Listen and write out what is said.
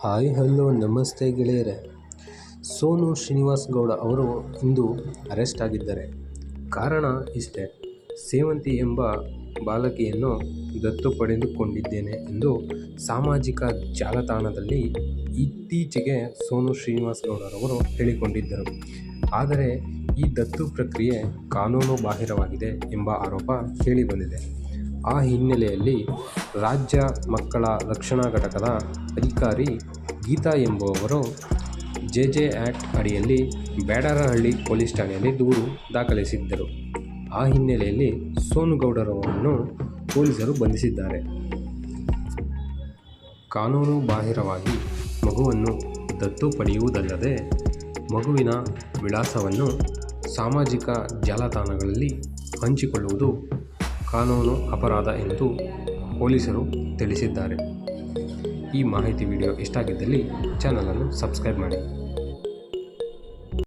Hi hello ನಮಸ್ತೆ ಗೆಳೆಯರೆ. ಸೋನು ಶ್ರೀನಿವಾಸ್ ಗೌಡ ಅವರು ಇಂದು ಅರೆಸ್ಟ್ ಆಗಿದ್ದಾರೆ. ಕಾರಣ ಇಷ್ಟೇ, ಸೇವಂತಿ ಎಂಬ ಬಾಲಕಿಯನ್ನು ದತ್ತು ಪಡೆದುಕೊಂಡಿದ್ದೇನೆ ಎಂದು ಸಾಮಾಜಿಕ ಜಾಲತಾಣದಲ್ಲಿ ಇತ್ತೀಚೆಗೆ ಸೋನು ಶ್ರೀನಿವಾಸ್ ಗೌಡರವರು ಹೇಳಿಕೊಂಡಿದ್ದರು. ಆದರೆ ಈ ದತ್ತು ಪ್ರಕ್ರಿಯೆ ಕಾನೂನು ಬಾಹಿರವಾಗಿದೆ ಎಂಬ ಆರೋಪ ಕೇಳಿಬಂದಿದೆ. ಆ ಹಿನ್ನೆಲೆಯಲ್ಲಿ ರಾಜ್ಯ ಮಕ್ಕಳ ರಕ್ಷಣಾ ಘಟಕದ ಅಧಿಕಾರಿ ಗೀತಾ ಎಂಬುವವರು ಜೆಜೆ ಆ್ಯಕ್ಟ್ ಅಡಿಯಲ್ಲಿ ಬ್ಯಾಡರಹಳ್ಳಿ ಪೊಲೀಸ್ ಠಾಣೆಯಲ್ಲಿ ದೂರು ದಾಖಲಿಸಿದ್ದರು. ಆ ಹಿನ್ನೆಲೆಯಲ್ಲಿ ಸೋನು ಗೌಡರವರನ್ನು ಪೊಲೀಸರು ಬಂಧಿಸಿದ್ದಾರೆ. ಕಾನೂನು ಬಾಹಿರವಾಗಿ ಮಗುವನ್ನು ದತ್ತು ಪಡೆಯುವುದಲ್ಲದೆ ಮಗುವಿನ ವಿಳಾಸವನ್ನು ಸಾಮಾಜಿಕ ಜಾಲತಾಣಗಳಲ್ಲಿ ಹಂಚಿಕೊಳ್ಳುವುದು ಕಾನೂನು ಅಪರಾಧ ಎಂದು ಪೊಲೀಸರು ತಿಳಿಸಿದ್ದಾರೆ. ಈ ಮಾಹಿತಿ ವಿಡಿಯೋ ಇಷ್ಟ ಆಗಿದ್ದಲ್ಲಿ ಚಾನಲನ್ನು ಸಬ್ಸ್ಕ್ರೈಬ್ ಮಾಡಿ.